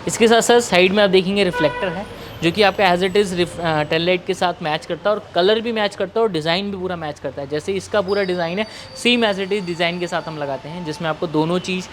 इसके साथ साथ साइड में आप देखेंगे रिफ्लेक्टर है, जो कि आपका as it is tail light के साथ मैच करता है और कलर भी मैच करता है और डिज़ाइन भी पूरा मैच करता है। जैसे इसका पूरा डिज़ाइन है same as it is design के साथ हम लगाते हैं, जिसमें आपको दोनों चीज़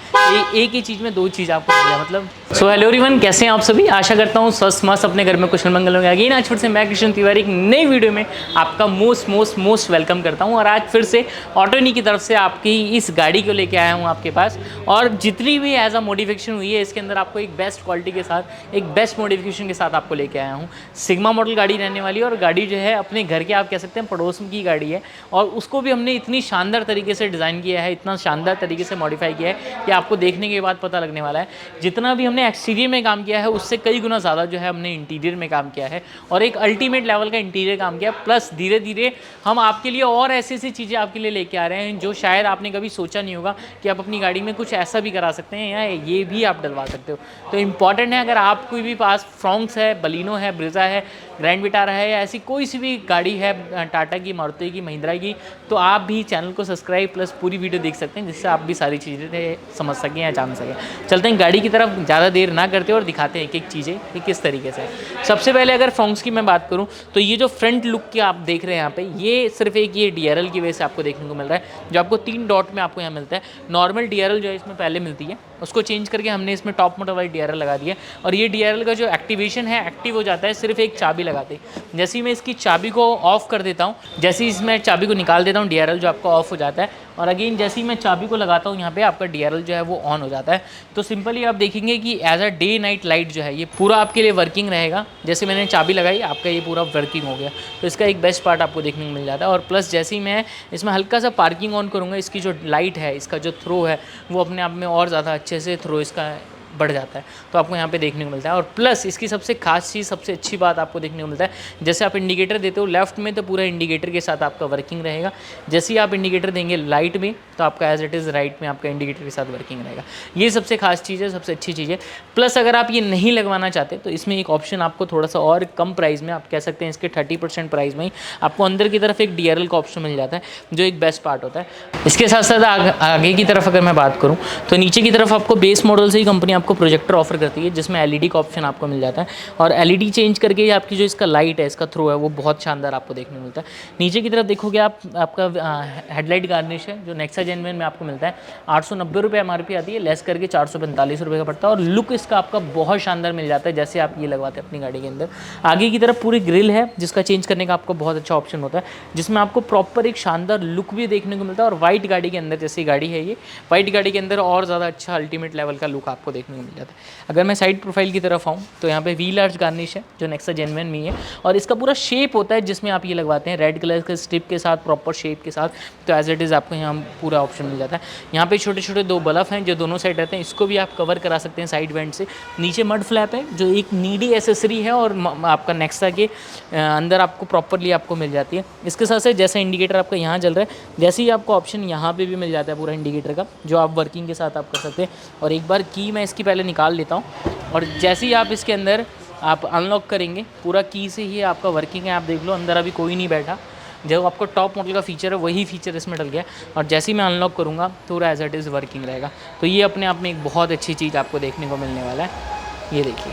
एक ही चीज़ में दो चीज़ आपको मिल जाए। मतलब सो हेलो एवरीवन, कैसे हैं आप सभी? आशा करता हूँ स्वस्थ मस्त अपने घर में कुशल मंगल होंगे। अगेन आज फिर से मैं कृष्ण तिवारी एक नई वीडियो में आपका मोस्ट वेलकम करता हूँ। और आज फिर से ऑटोनी की तरफ से आपकी इस गाड़ी को लेके आया हूँ आपके पास। और जितनी भी एज अ मॉडिफिकेशन हुई है इसके अंदर आपको एक बेस्ट क्वालिटी के साथ, एक बेस्ट मॉडिफिकेशन के साथ आपको लेके आया हूँ। सिग्मा मॉडल गाड़ी रहने वाली है और गाड़ी जो है अपने घर के आप कह सकते हैं पड़ोस की गाड़ी है, और उसको भी हमने इतनी शानदार तरीके से डिज़ाइन किया है, इतना शानदार तरीके से मॉडिफाई किया है कि आपको देखने के बाद पता लगने वाला है। जितना भी हमने एक्सटीरियर में काम किया है उससे कई गुना ज़्यादा जो है हमने इंटीरियर में काम किया है और एक अल्टीमेट लेवल का इंटीरियर काम किया। प्लस धीरे धीरे हम आपके लिए और ऐसी ऐसी चीज़ें आपके लिए लेके आ रहे हैं जो शायद आपने कभी सोचा नहीं होगा कि आप अपनी गाड़ी में कुछ ऐसा भी करा सकते हैं या ये भी आप डलवा सकते हो। तो इम्पॉर्टेंट है, अगर आप कोई भी पास फ्रॉन्क्स है, बलिनो है, ब्रिज़ा है, ग्रैंड विटारा है या ऐसी कोई सी भी गाड़ी है टाटा की, मारुति की, महिंद्रा की, तो आप भी चैनल को सब्सक्राइब प्लस पूरी वीडियो देख सकते हैं, जिससे आप भी सारी चीज़ें समझ सकें या जान सकें। चलते हैं गाड़ी की तरफ, ज़्यादा देर ना करते और दिखाते हैं एक एक चीज़ें कि किस तरीके से है। सबसे पहले अगर फ्रॉन्क्स की मैं बात करूँ तो ये जो फ्रंट लुक की आप देख रहे हैं यहाँ पे, ये सिर्फ एक ये DRL की वजह से आपको देखने को मिल रहा है, जो आपको 3 डॉट में आपको यहाँ मिलता है। नॉर्मल DRL जो है इसमें पहले मिलती है, उसको चेंज करके हमने इसमें टॉप मोटर वाली DRL लगा दी है। और ये DRL का जो एक्टिवेशन है, एक्टिव हो जाता है सिर्फ एक चाबी लगाते ही। जैसे ही मैं इसकी चाबी को ऑफ कर देता हूँ, जैसे ही इसमें चाबी को निकाल देता हूँ, DRL जो आपका ऑफ हो जाता है। और अगेन जैसे ही मैं चाबी को लगाता हूँ यहाँ पे, आपका DRL जो है वो ऑन हो जाता है। तो सिंपली आप देखेंगे कि as a day night light जो है ये पूरा आपके लिए वर्किंग रहेगा। जैसे मैंने चाबी लगाई, आपका ये पूरा वर्किंग हो गया। तो इसका एक बेस्ट पार्ट आपको देखने को मिल जाता है। और प्लस जैसे ही मैं इसमें हल्का सा पार्किंग ऑन करूँगा, इसकी जो लाइट है, इसका जो थ्रो है, वो अपने आप में और ज़्यादा अच्छे से थ्रो इसका बढ़ जाता है। तो आपको यहाँ पे देखने को मिलता है। और प्लस इसकी सबसे खास चीज़, सबसे अच्छी बात आपको देखने को मिलता है, जैसे आप इंडिकेटर देते हो लेफ्ट में तो पूरा इंडिकेटर के साथ आपका वर्किंग रहेगा। जैसे ही आप इंडिकेटर देंगे राइट में तो आपका एज इट इज़ राइट में आपका इंडिकेटर के साथ वर्किंग रहेगा। ये सबसे खास चीज़ है, सबसे अच्छी चीज़ है। प्लस अगर आप ये नहीं लगवाना चाहते तो इसमें एक ऑप्शन आपको थोड़ा सा और कम प्राइस में, आप कह सकते हैं इसके 30% प्राइस में ही आपको अंदर की तरफ एक DRL का ऑप्शन मिल जाता है, जो एक बेस्ट पार्ट होता है। इसके साथ साथ आगे की तरफ अगर मैं बात करूँ तो नीचे की तरफ आपको बेस मॉडल से ही कंपनी आपको प्रोजेक्टर ऑफर करती है, जिसमें LED का ऑप्शन आपको मिल जाता है। और LED चेंज करके आपकी जो इसका लाइट है, इसका थ्रो है, वो बहुत शानदार आपको देखने को मिलता है। नीचे की तरफ देखोगे आप, आपका हेडलाइट गार्निश है जो नेक्सा जेन्युइन में आपको मिलता है। 890 रुपये MRP आती है, लेस करके 445 रुपये का पड़ता है। और लुक इसका आपका बहुत शानदार मिल जाता है जैसे आप ये लगवाते हैं अपनी गाड़ी के अंदर। आगे की तरफ पूरी ग्रिल है जिसका चेंज करने का आपको बहुत अच्छा ऑप्शन होता है, जिसमें आपको प्रॉपर एक शानदार लुक भी देखने को मिलता है। और वाइट गाड़ी के अंदर, जैसी गाड़ी है ये वाइट गाड़ी के अंदर, और ज़्यादा अच्छा अल्टीमेट लेवल का लुक आपको देखने को मिल जाता है। अगर मैं साइड प्रोफाइल की तरफ आऊँ तो यहाँ पे व्हील आर्च गार्निश है जो नेक्सा जेन्युइन में है। और इसका पूरा शेप होता है जिसमें आप ये लगवाते हैं रेड कलर के स्ट्रिप के साथ, प्रॉपर शेप के साथ। तो एज इट इज़ आपको यहाँ पूरा ऑप्शन मिल जाता है। यहाँ पे छोटे छोटे 2 बल्ब हैं जो दोनों साइड रहते हैं, इसको भी आप कवर करा सकते हैं साइड वेंट से। नीचे मड फ्लैप है जो एक नीडी एसेसरी है और आपका नेक्सा के अंदर आपको प्रॉपरली आपको मिल जाती है। इसके साथ साथ जैसा इंडिकेटर आपका यहाँ जल रहा है, जैसे ही आपको ऑप्शन यहाँ पे भी मिल जाता है पूरा इंडिकेटर का, जो आप वर्किंग के साथ आप कर सकते हैं। और एक बार की मैं इसकी पहले निकाल लेता हूँ, और जैसे ही आप इसके अंदर आप अनलॉक करेंगे, पूरा की से ही आपका वर्किंग है। आप देख लो अंदर अभी कोई नहीं बैठा, जो आपको टॉप मॉडल का फीचर है वही फीचर इसमें डल गया। और जैसे ही मैं अनलॉक करूँगा पूरा एज इट इज़ वर्किंग रहेगा। तो ये अपने आप में एक बहुत अच्छी चीज़ आपको देखने को मिलने वाला है। ये देखिए,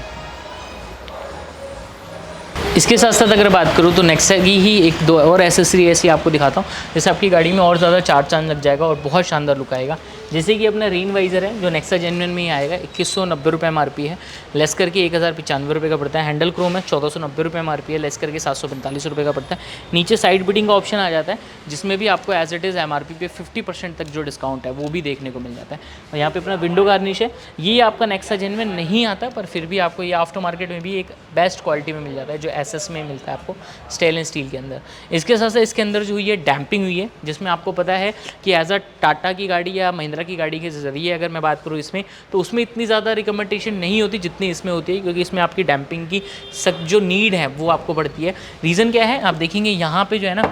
इसके साथ साथ अगर बात करूँ तो नेक्सा की ही 1-2 और एसेसरी ऐसी आपको दिखाता हूँ, जैसे आपकी गाड़ी में और ज़्यादा 4 चांद लग जाएगा और बहुत शानदार लुक आएगा। जैसे कि अपना रेन वाइज़र है जो नेक्सा जेन्युइन में ही आएगा, 2190 रुपये MRP है, लेस करके 1095 रुपये का पड़ता है। हैंडल क्रोम है, 1490 रुपये MRP है, लेस करके 745 रुपये का पड़ता है। नीचे साइड बिडिंग का ऑप्शन आ जाता है, जिसमें भी आपको एज इट इज़ MRP पे 50% तक जो डिस्काउंट है वो भी देखने को मिल जाता है। और यहाँ पे अपना विंडो गार्निश है, ये आपका नेक्सा जेन्युइन नहीं आता, पर फिर भी आपको ये आफ्टर मार्केट में भी एक बेस्ट क्वालिटी में मिल जाता है, जो SS में मिलता है आपको स्टेनलेस स्टील के अंदर। इसके साथ साथ इसके अंदर जो हुई है डैम्पिंग हुई है, जिसमें आपको पता है कि एज अ टाटा की गाड़ी या महिंद्रा की गाड़ी के ज़रिए अगर मैं बात करूँ इसमें, तो उसमें इतनी ज़्यादा रिकमेंडेशन नहीं होती जितनी इसमें होती है, क्योंकि इसमें आपकी डैम्पिंग की जो नीड है वो आपको पड़ती है। रीज़न क्या है, आप देखेंगे यहाँ पे जो है ना,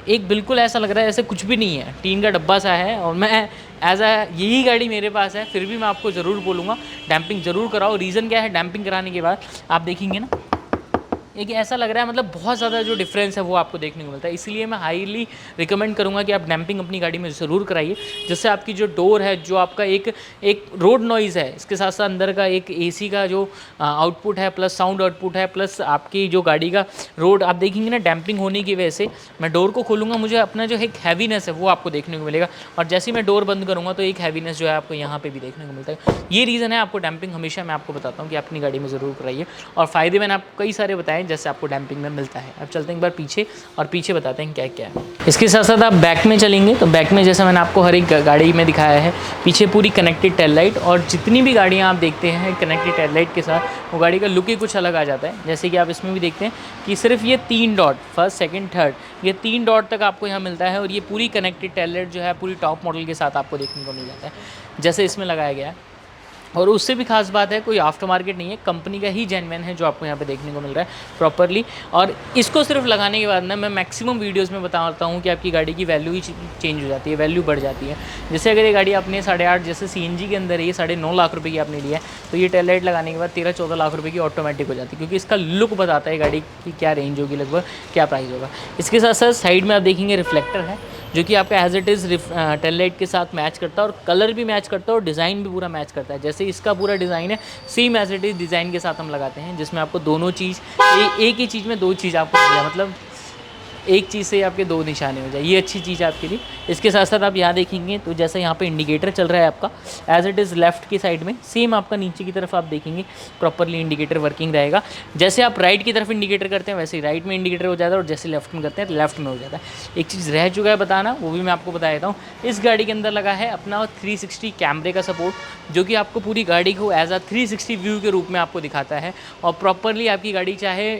एक बिल्कुल ऐसा लग रहा है ऐसे कुछ भी नहीं है, टीन का डब्बा सा है। और मैं एज अ यही गाड़ी मेरे पास है, फिर भी मैं आपको ज़रूर बोलूँगा डैम्पिंग ज़रूर कराओ। रीज़न क्या है, डैम्पिंग कराने के बाद आप देखेंगे ना, एक ऐसा लग रहा है मतलब बहुत ज़्यादा जो डिफरेंस है वो आपको देखने को मिलता है। इसलिए मैं हाईली रिकमेंड करूँगा कि आप डैम्पिंग अपनी गाड़ी में ज़रूर कराइए, जिससे आपकी जो डोर है, जो आपका एक रोड नॉइज़ है, इसके साथ साथ अंदर का एक एसी का जो आउटपुट है, प्लस साउंड आउटपुट है, प्लस आपकी जो गाड़ी का रोड आप देखेंगे ना, डैम्पिंग होने की वजह से मैं डोर को खोलूँगा, मुझे अपना जो एक हैवीनेस है वो आपको देखने को मिलेगा, और जैसे ही मैं डोर बंद करूँगा तो एक हैवीनेस जो है आपको यहाँ पे भी देखने को मिलता है। ये रीज़न है आपको डैम्पिंग हमेशा मैं आपको बताता हूँ कि अपनी गाड़ी में ज़रूर कराइए, और फ़ायदे मैंने आपको कई सारे बताए जैसे आपको डैम्पिंग में मिलता है। अब चलते हैं एक बार पीछे, और पीछे बताते हैं क्या क्या है। इसके साथ साथ आप बैक में चलेंगे तो बैक में जैसा मैंने आपको हर एक गाड़ी में दिखाया है, पीछे पूरी कनेक्टेड टेल लाइट, और जितनी भी गाड़ियाँ आप देखते हैं कनेक्टेड टेल लाइट के साथ, वो गाड़ी का लुक ही कुछ अलग आ जाता है। जैसे कि आप इसमें भी देखते हैं कि सिर्फ ये 3 डॉट, फर्स्ट सेकंड थर्ड, ये 3 डॉट तक आपको यहाँ मिलता है, और ये पूरी कनेक्टेड टेल लाइट जो है पूरी टॉप मॉडल के साथ आपको देखने को मिल जाता है जैसे इसमें लगाया गया है। और उससे भी खास बात है, कोई आफ्टर मार्केट नहीं है, कंपनी का ही जेन्युइन है जो आपको यहाँ पे देखने को मिल रहा है प्रॉपरली। और इसको सिर्फ लगाने के बाद ना मैं मैक्सिमम वीडियोस में बताता हूँ कि आपकी गाड़ी की वैल्यू ही चेंज हो जाती है, वैल्यू बढ़ जाती है। जैसे अगर ये गाड़ी आपने 8.5 जैसे CNG के अंदर है, ये 9.5 लाख रुपये की आपने लिया है, तो ये टेल लाइट लगाने के बाद 13-14 लाख रुपये की ऑटोमेटिक हो जाती है, क्योंकि इसका लुक बताता है गाड़ी की क्या रेंज होगी, लगभग क्या प्राइस होगा। इसके साथ साथ साइड में आप देखेंगे रिफ्लेक्टर है, जो कि आपका as it is tail light के साथ मैच करता है, और कलर भी मैच करता है, और डिज़ाइन भी पूरा मैच करता है। जैसे इसका पूरा डिज़ाइन है, same as it is design के साथ हम लगाते हैं, जिसमें आपको दोनों चीज़ एक ही चीज़ में 2 चीज़ आपको मिल जाए, मतलब एक चीज़ से आपके 2 निशाने हो जाए, ये अच्छी चीज़ है आपके लिए। इसके साथ साथ आप यहाँ देखेंगे तो जैसा यहाँ पे इंडिकेटर चल रहा है आपका एज इट इज़ लेफ्ट की साइड में, सेम आपका नीचे की तरफ आप देखेंगे प्रॉपरली इंडिकेटर वर्किंग रहेगा। जैसे आप राइट की तरफ इंडिकेटर करते हैं वैसे ही राइट में इंडिकेटर हो जाता है, और जैसे लेफ्ट में करते हैं तो लेफ्ट में हो जाता है। एक चीज़ रह चुका है बताना, वो भी मैं आपको बता देता हूँ। इस गाड़ी के अंदर लगा है अपना 360 कैमरे का सपोर्ट, जो कि आपको पूरी गाड़ी को एज अ 360 व्यू के रूप में आपको दिखाता है, और प्रॉपरली आपकी गाड़ी चाहे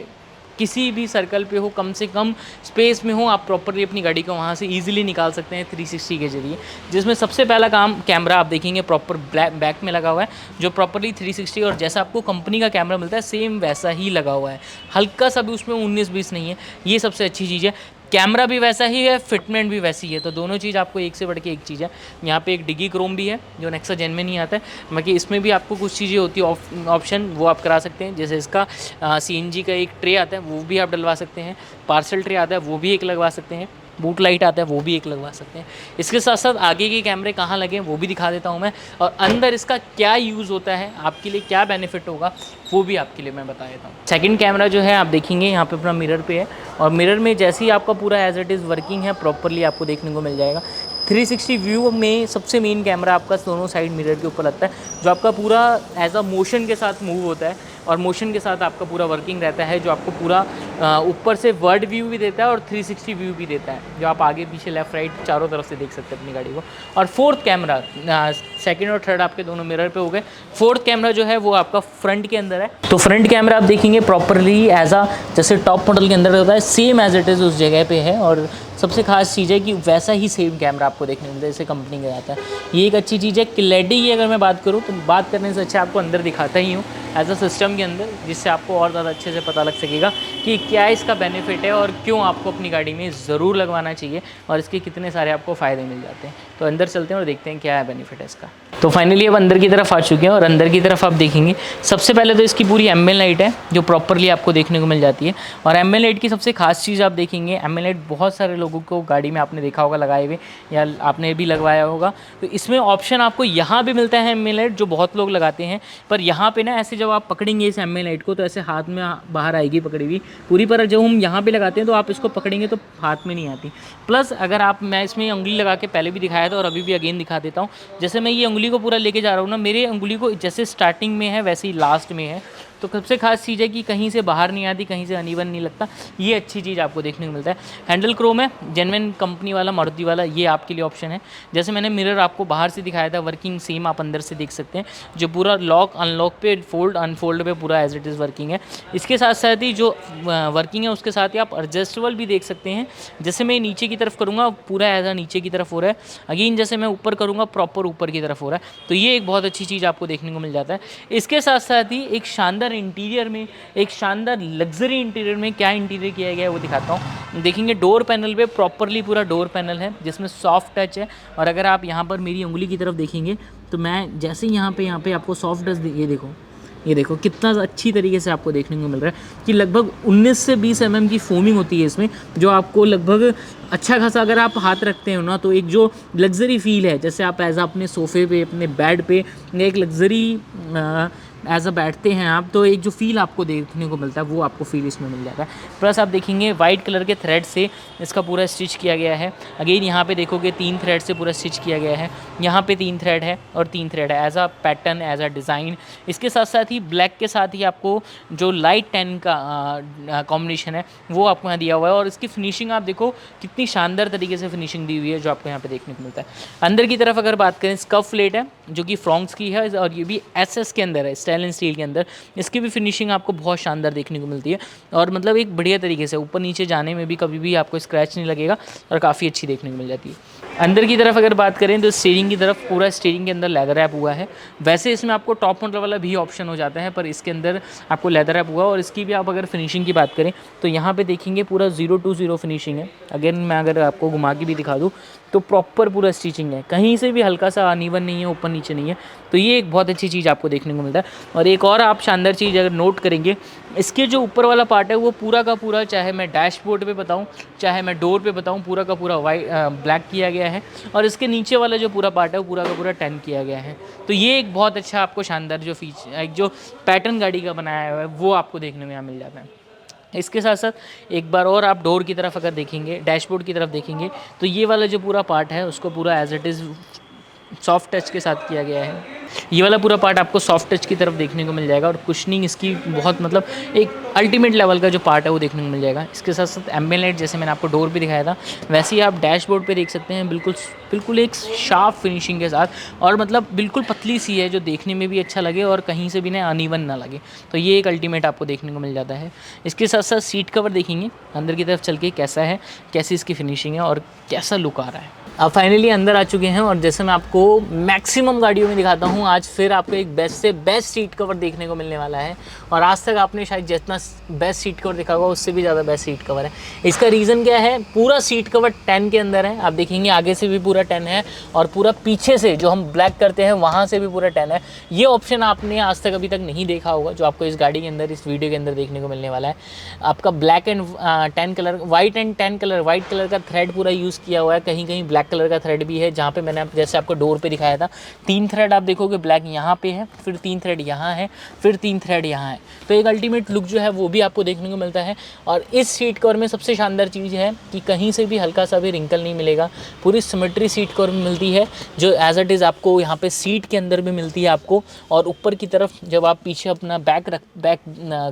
किसी भी सर्कल पे हो, कम से कम स्पेस में हो, आप प्रॉपरली अपनी गाड़ी को वहाँ से इजीली निकाल सकते हैं 360 के जरिए। जिसमें सबसे पहला काम कैमरा आप देखेंगे प्रॉपर बैक में लगा हुआ है, जो प्रॉपरली 360, और जैसा आपको कंपनी का कैमरा मिलता है सेम वैसा ही लगा हुआ है, हल्का सा भी उसमें 19-20 नहीं है। ये सबसे अच्छी चीज़ है। कैमरा भी वैसा ही है, फिटमेंट भी वैसी है, तो दोनों चीज़ आपको एक से बढ़ के एक चीज़ है। यहाँ पे एक डिगी क्रोम भी है जो नेक्सा जेन में नहीं आता है, बाकी इसमें भी आपको कुछ चीज़ें होती है ऑप्शन, वो आप करा सकते हैं। जैसे इसका CNG का एक ट्रे आता है, वो भी आप डलवा सकते हैं। पार्सल ट्रे आता है, वो भी एक लगवा सकते हैं। बूट लाइट आता है, वो भी एक लगवा सकते हैं। इसके साथ साथ आगे के कैमरे कहाँ लगे वो भी दिखा देता हूँ मैं, और अंदर इसका क्या यूज़ होता है, आपके लिए क्या बेनिफिट होगा वो भी आपके लिए मैं बता देता हूँ। सेकंड कैमरा जो है आप देखेंगे यहाँ पे अपना मिरर पे है, और मिरर में जैसे ही आपका पूरा एज इट इज़ वर्किंग है प्रॉपरली आपको देखने को मिल जाएगा। 360 व्यू में सबसे मेन कैमरा आपका दोनों साइड मिरर के ऊपर लगता है, जो आपका पूरा एज अ मोशन के साथ मूव होता है, और मोशन के साथ आपका पूरा वर्किंग रहता है, जो आपको पूरा ऊपर से वर्ड व्यू भी देता है और 360 व्यू भी देता है, जो आप आगे पीछे लेफ्ट राइट चारों तरफ से देख सकते हैं अपनी गाड़ी को। और फोर्थ कैमरा, सेकंड और थर्ड आपके दोनों मिरर पे हो गए। फोर्थ कैमरा जो है वो आपका फ्रंट के अंदर है, तो फ्रंट कैमरा आप देखेंगे प्रॉपरली एज अ जैसे टॉप मॉडल के अंदर होता है सेम एज इट इज़ उस जगह पे है, और सबसे खास चीज़ है कि वैसा ही सेम कैमरा आपको देखने को मिलता है जैसे कंपनी का आता है। ये एक अच्छी चीज़ है। क्लैरिटी की अगर मैं बात करूँ तो बात करने से अच्छा आपको अंदर दिखाता ही हूँ एज अ सिस्टम के अंदर, जिससे आपको और ज़्यादा अच्छे से पता लग सकेगा कि क्या इसका बेनिफिट है और क्यों आपको अपनी गाड़ी में ज़रूर लगवाना चाहिए, और इसके कितने सारे आपको फ़ायदे मिल जाते हैं। तो अंदर चलते हैं और देखते हैं क्या है बेनिफिट है इसका। तो फाइनली अब अंदर की तरफ आ चुके हैं, और अंदर की तरफ आप देखेंगे सबसे पहले तो इसकी पूरी एम्बिएंट लाइट है जो प्रॉपरली आपको देखने को मिल जाती है। और एम्बिएंट लाइट की सबसे खास चीज़ आप देखेंगे, एम्बिएंट लाइट बहुत सारे लोगों को गाड़ी में आपने देखा होगा लगाए हुए, या आपने भी लगवाया होगा। तो इसमें ऑप्शन आपको यहाँ भी मिलता है एम्बिएंट लाइट, जो बहुत लोग लगाते हैं, पर यहाँ पे ना ऐसे जब आप पकड़ेंगे इस एम्बिएंट लाइट को तो ऐसे हाथ में बाहर आएगी पकड़ी हुई पूरी, पर जब हम यहाँ पे लगाते हैं तो आप इसको पकड़ेंगे तो हाथ में नहीं आती। प्लस अगर आप, मैं इसमें उंगली लगा के पहले भी दिखाया था और अभी भी अगेन दिखा देता हूँ, जैसे मैं ये उंगली को पूरा लेके जा रहा हूँ ना, मेरे उंगली को जैसे स्टार्टिंग में है वैसे ही लास्ट में है, तो सबसे खास चीज़ है कि कहीं से बाहर नहीं आती, कहीं से अनइवन नहीं लगता, ये अच्छी चीज़ आपको देखने को मिलता है। हैंडल क्रोम है, जेन्युइन कंपनी वाला, मारुति वाला, ये आपके लिए ऑप्शन है। जैसे मैंने मिरर आपको बाहर से दिखाया था वर्किंग, सेम आप अंदर से देख सकते हैं, जो पूरा लॉक अनलॉक पे, फोल्ड अनफोल्ड पे पूरा एज इट इज़ वर्किंग है। इसके साथ साथ ही जो वर्किंग है उसके साथ ही आप एडजस्टेबल भी देख सकते हैं। जैसे मैं नीचे की तरफ करूँगा पूरा एज आ नीचे की तरफ हो रहा है, अगेन जैसे मैं ऊपर करूँगा प्रॉपर ऊपर की तरफ हो रहा है, तो ये एक बहुत अच्छी चीज़ आपको देखने को मिल जाता है। इसके साथ साथ ही एक शानदार इंटीरियर में, एक शानदार लग्जरी इंटीरियर में क्या इंटीरियर किया गया है वो दिखाता हूँ। देखेंगे डोर पैनल पे प्रॉपरली पूरा डोर पैनल है जिसमें सॉफ्ट टच है, और अगर आप यहाँ पर मेरी उंगली की तरफ देखेंगे तो मैं जैसे ही यहाँ पे आपको सॉफ्ट टच, ये देखो ये देखो कितना अच्छी तरीके से आपको देखने को मिल रहा है कि लगभग 19 से 20 mm की फोमिंग होती है इसमें, जो आपको लगभग अच्छा खासा अगर आप हाथ रखते हो ना तो एक जो लग्जरी फील है, जैसे आप एज अपने सोफ़े पे अपने बेड पे एक लग्जरी एज अ बैठते हैं आप, तो एक जो फील आपको देखने को मिलता है वो आपको फील इसमें मिल जाता है। प्लस आप देखेंगे वाइट कलर के थ्रेड से इसका पूरा स्टिच किया गया है। अगेन यहाँ पे देखोगे 3 थ्रेड से पूरा स्टिच किया गया है, यहाँ पे 3 थ्रेड है और 3 थ्रेड है as a pattern as a design. इसके साथ साथ ही ब्लैक के साथ ही आपको जो लाइट टैन का कॉम्बिनेशन है वो आपको यहाँ दिया हुआ है। और इसकी फिनिशिंग आप देखो कितनी शानदार तरीके से फिनिशिंग दी हुई है जो आपको यहाँ पे देखने को मिलता है। अंदर की तरफ अगर बात करें, स्कफ प्लेट है जो कि फ्रॉन्क्स की है और ये भी एसएस के अंदर है, स्टेनलेस स्टील के अंदर। इसकी भी फिनिशिंग आपको बहुत शानदार देखने को मिलती है और मतलब एक बढ़िया तरीके से ऊपर नीचे जाने में भी कभी भी आपको स्क्रैच नहीं लगेगा और काफ़ी अच्छी देखने को मिल जाती है। अंदर की तरफ अगर बात करें तो स्टीयरिंग की तरफ पूरा स्टीयरिंग के अंदर लेदर रैप हुआ है। वैसे इसमें आपको टॉप मॉडल वाला भी ऑप्शन हो जाता है, पर इसके अंदर आपको लेदर रैप हुआ। और इसकी भी आप अगर फिनिशिंग की बात करें तो यहाँ पे देखेंगे पूरा 0-0 फिनिशिंग है। अगेन मैं अगर आपको घुमा के भी दिखा दूँ तो प्रॉपर पूरा स्टिचिंग है, कहीं से भी हल्का सा अनइवन नहीं है, ऊपर नीचे नहीं है। तो ये एक बहुत अच्छी चीज़ आपको देखने को मिलता है। और एक और आप शानदार चीज़ अगर नोट करेंगे, इसके जो ऊपर वाला पार्ट है वो पूरा का पूरा, चाहे मैं डैशबोर्ड पे बताऊं चाहे मैं डोर पे बताऊं, पूरा का पूरा वाइट ब्लैक किया गया है। और इसके नीचे वाला जो पूरा पार्ट है वो पूरा का पूरा टैन किया गया है। तो ये एक बहुत अच्छा आपको शानदार जो फीचर, एक जो पैटर्न गाड़ी का बनाया हुआ है वो आपको देखने में यहाँ मिल जाता है। इसके साथ साथ एक बार और आप डोर की तरफ अगर देखेंगे, डैशबोर्ड की तरफ देखेंगे, तो ये वाला जो पूरा पार्ट है उसको पूरा as it is soft touch के साथ किया गया है। ये वाला पूरा पार्ट आपको सॉफ्ट टच की तरफ देखने को मिल जाएगा और कुशनिंग इसकी बहुत मतलब एक अल्टीमेट लेवल का जो पार्ट है वो देखने को मिल जाएगा। इसके साथ साथ एम्बिएंट लाइट, जैसे मैंने आपको डोर पे दिखाया था वैसे ही आप डैशबोर्ड पे देख सकते हैं, बिल्कुल एक शार्प फिनिशिंग के साथ। और मतलब बिल्कुल पतली सी है जो देखने में भी अच्छा लगे और कहीं से भी ना अनइवन ना लगे। तो ये एक अल्टीमेट आपको देखने को मिल जाता है। इसके साथ साथ सीट कवर देखेंगे अंदर की तरफ चल के कैसा है, कैसी इसकी फिनिशिंग है और कैसा लुक आ रहा है। अब फाइनली अंदर आ चुके हैं और जैसे मैं आपको मैक्सिमम गाड़ियों में दिखाता हूँ, आज फिर आपको एक बेस्ट से बेस्ट सीट कवर देखने को मिलने वाला है। और आज तक आपने शायद जितना बेस्ट सीट कवर देखा होगा उससे भी ज़्यादा बेस्ट सीट कवर है। इसका रीज़न क्या है, पूरा सीट कवर 10 के अंदर है। आप देखेंगे आगे से भी पूरा 10 है और पूरा पीछे से जो हम ब्लैक करते हैं वहाँ से भी पूरा 10 है। ये ऑप्शन आपने आज तक अभी तक नहीं देखा होगा जो आपको इस गाड़ी के अंदर, इस वीडियो के अंदर देखने को मिलने वाला है। आपका black and 10 colour, white and 10 colour, white colour का थ्रेड पूरा यूज़ किया हुआ है। कहीं कहीं ब्लैक कलर का थ्रेड भी है, जहाँ पे मैंने जैसे आपको डोर पे दिखाया था 3 थ्रेड आप देखोगे ब्लैक यहाँ पे है, फिर 3 थ्रेड यहाँ है, फिर 3 थ्रेड यहाँ है। तो एक अल्टीमेट लुक जो है वो भी आपको देखने को मिलता है। और इस सीट कवर में सबसे शानदार चीज़ है कि कहीं से भी हल्का सा भी रिंकल नहीं मिलेगा। पूरी सिमेट्री सीट कवर में मिलती है जो एज इट इज़ आपको यहाँ पे सीट के अंदर भी मिलती है आपको। और ऊपर की तरफ जब आप पीछे अपना बैक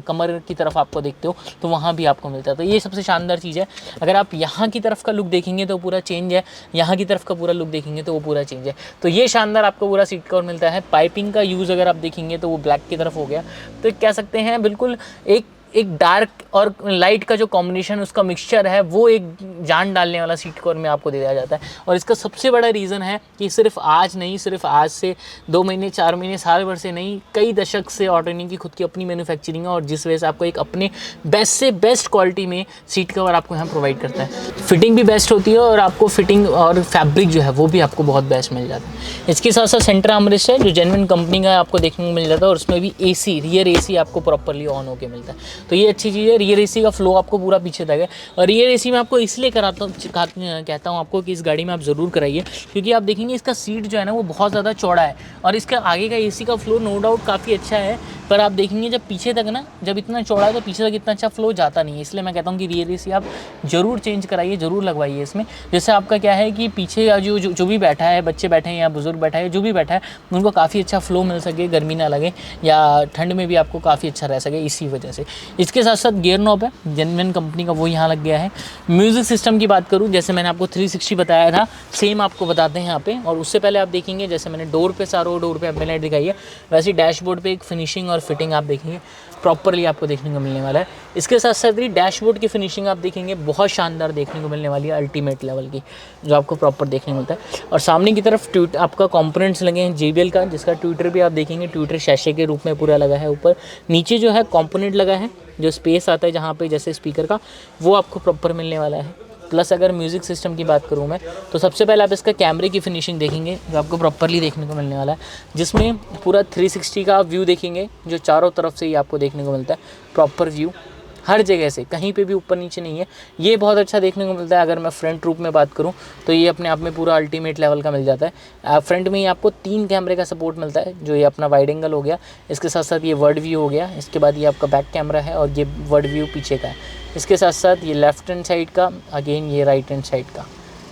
कमर की तरफ आपको देखते हो तो वहाँ भी आपको मिलता है। तो ये सबसे शानदार चीज़ है। अगर आप यहाँ की तरफ का लुक देखेंगे तो पूरा चेंज है, यहाँ की तरफ का पूरा लुक देखेंगे तो वो पूरा चेंज है। तो ये शानदार आपको पूरा सीट कवर मिलता है। पाइपिंग का यूज़ अगर आप देखेंगे तो वो ब्लैक की तरफ हो गया। तो कह सकते हैं बिल्कुल एक डार्क और लाइट का जो कॉम्बिनेशन उसका मिक्सचर है वो एक जान डालने वाला सीट कवर में आपको दिया जाता है। और इसका सबसे बड़ा रीज़न है कि सिर्फ आज नहीं, सिर्फ आज से 2 महीने 4 महीने साल भर से नहीं, कई दशक से ऑटोनिक की खुद की अपनी मैन्युफैक्चरिंग है और जिस वजह से आपको एक अपने बेस्ट से बेस्ट क्वालिटी में सीट कवर आपको यहाँ प्रोवाइड करता है। फिटिंग भी बेस्ट होती है और आपको फिटिंग और फैब्रिक जो है वो भी आपको बहुत बेस्ट मिल जाता है। इसके साथ साथ सेंटर आर्मरेस्ट है जो जेन्युइन कंपनी का आपको देखने को मिल जाता है और उसमें भी AC, रियर AC आपको प्रॉपरली ऑन होकर मिलता है। तो ये अच्छी चीज़ है। रियर AC का फ्लो आपको पूरा पीछे तक है और रियर AC में आपको इसलिए कहता हूँ आपको कि इस गाड़ी में आप ज़रूर कराइए, क्योंकि आप देखेंगे इसका सीट जो है ना वो बहुत ज़्यादा चौड़ा है और इसका आगे का AC का फ्लो नो डाउट काफ़ी अच्छा है। पर आप देखेंगे जब पीछे तक ना, जब इतना चौड़ा है तो पीछे तक इतना अच्छा फ्लो जाता नहीं है। इसलिए मैं कहता हूँ कि रियर AC आप ज़रूर चेंज कराइए, ज़रूर लगवाइए इसमें। जैसे आपका क्या है कि पीछे जो भी बैठा है, बच्चे बैठे हैं या बुजुर्ग बैठा है, जो भी बैठा है उनको काफ़ी अच्छा फ्लो मिल सके, गर्मी ना लगे या ठंड में भी आपको काफ़ी अच्छा रह सके इसी वजह से। इसके साथ साथ गियर नॉब है जेन्युइन कंपनी का, वो यहाँ लग गया है। म्यूज़िक सिस्टम की बात करूँ, जैसे मैंने आपको 360 बताया था सेम आपको बताते हैं यहाँ पे। और उससे पहले आप देखेंगे जैसे मैंने डोर पे चारों डोर पे एम्बिएंट लाइट दिखाई है, वैसे डैशबोर्ड पे एक फिनिशिंग और फिटिंग आप देखेंगे प्रॉपरली आपको देखने को मिलने वाला है। इसके साथ साथ ही डैशबोर्ड की फिनिशिंग आप देखेंगे बहुत शानदार देखने को मिलने वाली है, अल्टीमेट लेवल की, जो आपको प्रॉपर देखने को मिलता है। और सामने की तरफ आपका कंपोनेंट्स लगे हैं JBL का, जिसका ट्विटर भी आप देखेंगे ट्विटर शैशे के रूप में पूरा लगा है। ऊपर नीचे जो है कंपोनेंट लगा है, जो स्पेस आता है जहाँ पे जैसे स्पीकर का, वो आपको प्रॉपर मिलने वाला है। प्लस अगर म्यूज़िक सिस्टम की बात करूँ मैं, तो सबसे पहले आप इसका कैमरे की फिनिशिंग देखेंगे जो आपको प्रॉपरली देखने को मिलने वाला है, जिसमें पूरा 360 का आप व्यू देखेंगे जो चारों तरफ से ही आपको देखने को मिलता है। प्रॉपर व्यू हर जगह से, कहीं पे भी ऊपर नीचे नहीं है, ये बहुत अच्छा देखने को मिलता है। अगर मैं फ्रंट रूप में बात करूँ तो ये अपने आप में पूरा अल्टीमेट लेवल का मिल जाता है। फ्रंट में ही आपको 3 कैमरे का सपोर्ट मिलता है, जो ये अपना वाइड एंगल हो गया, इसके साथ साथ ये वर्ड व्यू हो गया, इसके बाद ये आपका बैक कैमरा है और ये वर्ड व्यू पीछे का है। इसके साथ साथ ये लेफ्ट हैंड साइड का, अगेन ये राइट हैंड साइड का।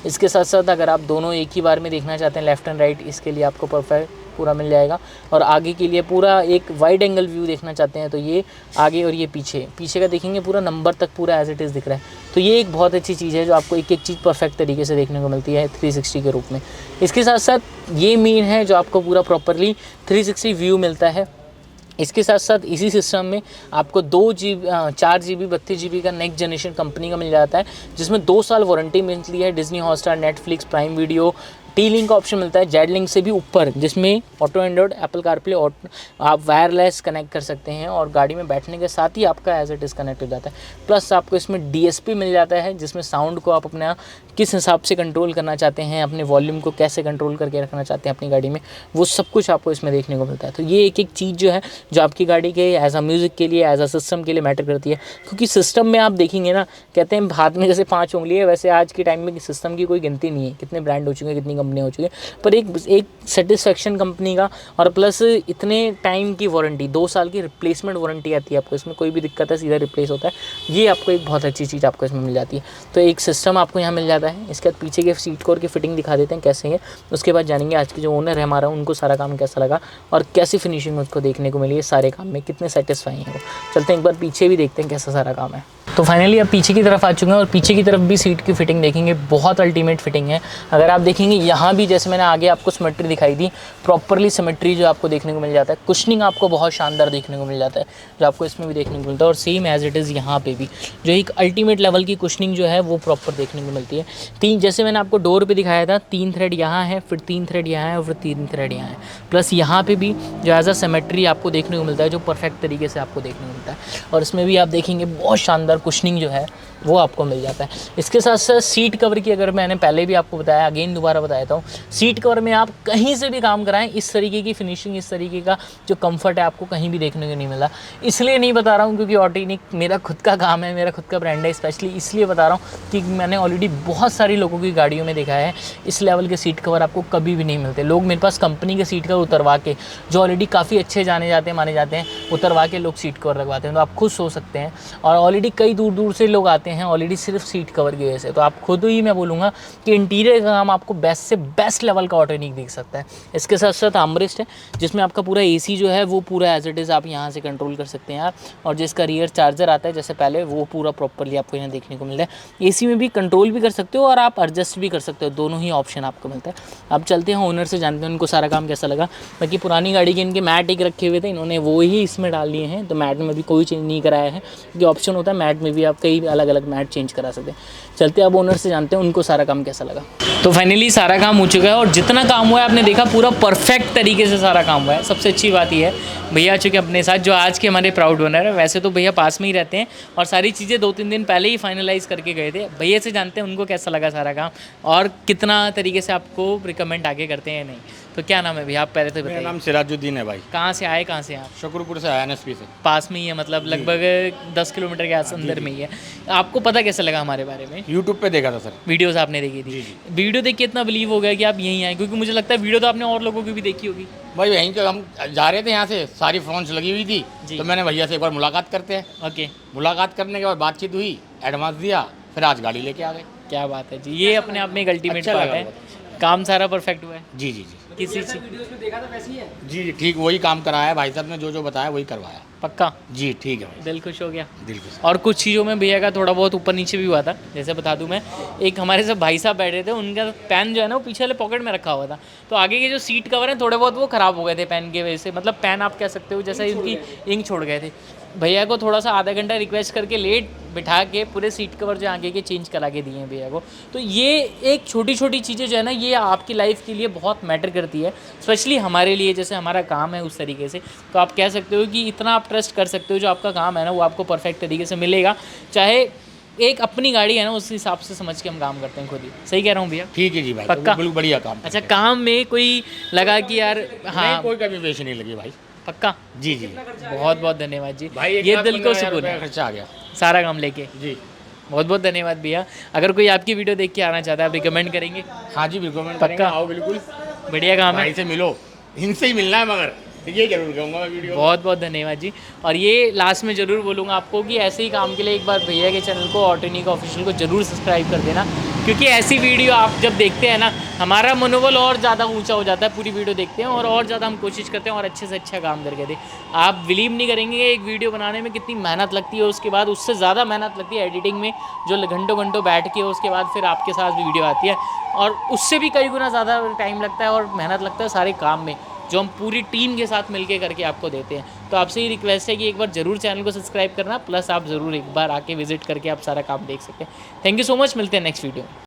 इसके साथ साथ अगर आप दोनों एक ही बार में देखना चाहते हैं लेफ़्ट एंड राइट, इसके लिए आपको परफेक्ट पूरा मिल जाएगा। और आगे के लिए पूरा एक वाइड एंगल व्यू देखना चाहते हैं तो ये आगे और ये पीछे का देखेंगे, पूरा नंबर तक पूरा एज इट इज़ दिख रहा है। तो ये एक बहुत अच्छी चीज़ है जो आपको एक एक चीज़ परफेक्ट तरीके से देखने को मिलती है 360 के रूप में। इसके साथ साथ ये मेन है जो आपको पूरा प्रॉपरली 360 व्यू मिलता है। इसके साथ साथ इसी सिस्टम में आपको 4 GB 32 GB का नेक्स्ट जनरेशन कंपनी का मिल जाता है, जिसमें 2 साल वारंटी मिलती है। Disney Hotstar, Netflix, prime video, T link का ऑप्शन मिलता है, जेड लिंक से भी ऊपर, जिसमें ऑटो एंड्रॉइड, एप्पल कारप्ले, आप वायरलेस कनेक्ट कर सकते हैं और गाड़ी में बैठने के साथ ही आपका एज इट इज़ कनेक्ट हो जाता है। प्लस आपको इसमें DSP मिल जाता है, जिसमें साउंड को आप अपना किस हिसाब से कंट्रोल करना चाहते हैं, अपने वॉल्यूम को कैसे कंट्रोल करके रखना चाहते हैं अपनी गाड़ी में, वो सब कुछ आपको इसमें देखने को मिलता है। तो ये एक एक चीज़ जो है जो आपकी गाड़ी के एज अ म्यूज़िक के लिए, एज अ सिस्टम के लिए मैटर करती है। क्योंकि सिस्टम में आप देखेंगे ना, कहते हैं हाथ में जैसे 5 उंगली है, वैसे आज के टाइम में सिस्टम की कोई गिनती नहीं है, कितने ब्रांड हो चुके हैं, कितनी कंपनी हो चुकी है, पर एक सेटिस्फेक्शन कंपनी का और प्लस इतने टाइम की वारंटी, 2 साल की रिप्लेसमेंट वारंटी आती है आपको, इसमें कोई भी दिक्कत है सीधा रिप्लेस होता है। ये आपको एक बहुत अच्छी चीज़ आपको इसमें मिल जाती है। तो एक सिस्टम आपको यहाँ मिल जाता है। इसके बाद पीछे के सीट कवर की फिटिंग दिखा देते हैं कैसे है, उसके बाद जानेंगे आज के जो ओनर है हमारा, उनको सारा काम कैसा लगा और कैसी फिनिशिंग उसको देखने को मिली है, सारे काम में कितने सेटिस्फाई हैं वो। चलते हैं एक बार पीछे भी देखते हैं कैसा सारा काम है। तो फाइनली अब पीछे की तरफ आ चुके हैं और पीछे की तरफ भी सीट की फिटिंग देखेंगे, बहुत अल्टीमेट फिटिंग है। अगर आप देखेंगे यहाँ भी, जैसे मैंने आगे आपको सिमेट्री दिखाई दी, प्रॉपरली सिमेट्री जो आपको देखने को मिल जाता है। कुशनिंग आपको बहुत शानदार देखने को मिल जाता है, जो आपको इसमें भी देखने को मिलता है। और सेम एज इट इज़ यहाँ पे भी जो एक अल्टीमेट लेवल की कुशनिंग जो है वो प्रॉपर देखने को मिलती है। जैसे मैंने आपको डोर पर दिखाया था, 3 थ्रेड यहाँ है, फिर 3 थ्रेड यहाँ है और फिर 3 थ्रेड यहाँ है। प्लस यहाँ पर भी जो एज अ सिमेट्री आपको देखने को मिलता है, जो परफेक्ट तरीके से आपको देखने को मिलता है। और इसमें भी आप देखेंगे बहुत शानदार कुशनिंग जो है वो आपको मिल जाता है। इसके साथ साथ सीट कवर की, अगर मैंने पहले भी आपको बताया, अगेन दोबारा बता देता हूँ, सीट कवर में आप कहीं से भी काम कराएं, इस तरीके की फिनिशिंग, इस तरीके का जो कंफर्ट है आपको कहीं भी देखने को नहीं मिला। इसलिए नहीं बता रहा हूँ क्योंकि ऑटोनिक मेरा खुद का काम है, मेरा खुद का ब्रांड है, स्पेशली इसलिए बता रहा हूँ कि मैंने ऑलरेडी बहुत सारी लोगों की गाड़ियों में देखा है इस लेवल के सीट कवर आपको कभी भी नहीं मिलते। लोग मेरे पास कंपनी के सीट कवर उतरवा के, जो ऑलरेडी काफ़ी अच्छे माने जाते हैं, उतरवा के लोग सीट कवर लगवाते हैं। तो आप खुद सोच सकते हैं, और ऑलरेडी कई दूर दूर से लोग आते हैं ऑलरेडी सिर्फ सीट कवर की वजह से। तो आप खुद ही, मैं बोलूँगा कि इंटीरियर का काम आपको बेस्ट से बेस्ट लेवल का ऑटोनिक दिख सकता है। इसके साथ साथ आर्मरेस्ट है, जिसमें आपका पूरा AC जो है वो पूरा एज इट इज़ आप यहाँ से कंट्रोल कर सकते हैं आप। और जिसका रियर चार्जर आता है जैसे पहले, वो पूरा प्रॉपरली आपको यहाँ देखने को मिलता है। AC में भी कंट्रोल भी कर सकते हो और आप एडजस्ट भी कर सकते हो, दोनों ही ऑप्शन आपको मिलता है। अब चलते हैं ओनर से, जानते हैं उनको सारा काम कैसा लगा। बाकी पुरानी गाड़ी के इनके मैट एक रखे हुए थे, इन्होंने वो ही इसमें डाल लिए हैं, तो मैट में भी कोई चेंज नहीं कराया है। ये ऑप्शन होता है मैट में भी, आप कई अलग अलग मैट चेंज करा सकते हैं। चलते हैं अब ओनर से, जानते हैं उनको सारा काम कैसा लगा। तो फाइनली सारा काम हो चुका है और जितना काम हुआ है आपने देखा, पूरा परफेक्ट तरीके से सारा काम हुआ है। सबसे अच्छी बात ये है भैया आ चुके अपने साथ, जो आज के हमारे प्राउड ओनर है। वैसे तो भैया पास में ही रहते हैं और सारी चीज़ें 2-3 दिन पहले ही फाइनलाइज करके गए थे। भैया से जानते हैं उनको कैसा लगा सारा काम और कितना तरीके से आपको रिकमेंड आगे करते हैं नहीं। तो क्या नाम है भैया, आप पहले तो बताइए। मेरा नाम सिराजुद्दीन है भाई। कहाँ से आए, कहाँ से आप? शुक्रपुर से आया, NSP से पास में ही है, मतलब लगभग 10 किलोमीटर के आस अंदर में ही है। आपको पता कैसे लगा हमारे बारे में? यूट्यूब पे देखा था सर, वीडियोस आपने देखी थी। वीडियो देख के इतना बिलीव हो गया कि आप यहीं आए? क्योंकि मुझे लगता है वीडियो तो आपने और लोगों की भी देखी होगी। भाई यहीं तो हम जा रहे थे, यहाँ से सारी फोन्स लगी हुई थी, तो मैंने भैया से एक बार मुलाकात करते हैं। ओके, मुलाकात करने के बाद बातचीत हुई, एडवांस दिया, फिर आज गाड़ी लेके आ गए। क्या बात है जी, ये अपने आप में एक अल्टीमेट अच्छा पार्ट लगा है। काम सारा परफेक्ट हुआ है? जी जी जी किसी चीज जी जी ठीक वही काम कराया भाई साहब ने, जो बताया वही करवाया। पक्का? जी ठीक है भाई, दिल खुश हो गया। दिल खुश। और कुछ चीज़ों में भैया का थोड़ा बहुत ऊपर नीचे भी हुआ था, जैसे बता दूं मैं, एक हमारे से भाई साहब बैठे थे, उनका पेन जो है ना वो पीछे वाले पॉकेट में रखा हुआ था, तो आगे के जो सीट कवर हैं थोड़े बहुत वो ख़राब हो गए थे पेन की वजह से। मतलब पेन आप कह सकते हो जैसे उनकी इंक छोड़ गए थे। भैया को थोड़ा सा आधा घंटा रिक्वेस्ट करके लेट बिठा के पूरे सीट कवर जो आगे के चेंज करा के दिए हैं भैया को। तो ये एक छोटी छोटी चीज़ें जो है ना, ये आपकी लाइफ के लिए बहुत मैटर करती है, स्पेशली हमारे लिए, जैसे हमारा काम है उस तरीके से। तो आप कह सकते हो कि इतना आप ट्रस्ट कर सकते हो, जो आपका काम है ना वो आपको परफेक्ट तरीके से मिलेगा। चाहे एक अपनी गाड़ी है ना, उस हिसाब से समझ के हम काम करते हैं खुद ही। सही कह रहा हूँ भैया? ठीक है जी भाई, पक्का? बिल्कुल बढ़िया काम। अच्छा, काम में कोई लगा कि यार हाँ नहीं, कोई कमी पेशी नहीं लगी भाई। पक्का? जी जी बहुत बहुत धन्यवाद जी भाई, ये दिल को सुकून है खर्चा आ गया सारा काम लेके। जी। बहुत बहुत धन्यवाद भैया। अगर कोई आपकी वीडियो देख के आना चाहता है आप रिकमेंड करेंगे? हाँ जी बिल्कुल, मैं पक्का? आओ बिल्कुल, बढ़िया काम है। भाई से मिलो, इनसे ही मिलना है, मगर ये जरूर कहूँगा मैं वीडियो। बहुत बहुत धन्यवाद जी। और ये लास्ट में ज़रूर बोलूँगा आपको कि ऐसे ही काम के लिए एक बार भैया के चैनल को ऑटोनिक ऑफिशियल को ज़रूर सब्सक्राइब कर देना, क्योंकि ऐसी वीडियो आप जब देखते हैं ना, हमारा मनोबल और ज़्यादा ऊंचा हो जाता है। पूरी वीडियो देखते हैं और ज़्यादा हम कोशिश करते हैं और अच्छे से अच्छा काम करके दें। आप बिलीव नहीं करेंगे एक वीडियो बनाने में कितनी मेहनत लगती है, उसके बाद उससे ज़्यादा मेहनत लगती है एडिटिंग में, जो घंटों घंटों बैठ के उसके बाद फिर आपके साथ वीडियो आती है, और उससे भी कई गुना ज़्यादा टाइम लगता है और मेहनत लगता है सारे काम में, जो हम पूरी टीम के साथ मिलके करके आपको देते हैं। तो आपसे ही रिक्वेस्ट है कि एक बार ज़रूर चैनल को सब्सक्राइब करना, प्लस आप ज़रूर एक बार आके विजिट करके आप सारा काम देख सकते हैं। थैंक यू सो मच, मिलते हैं नेक्स्ट वीडियो में।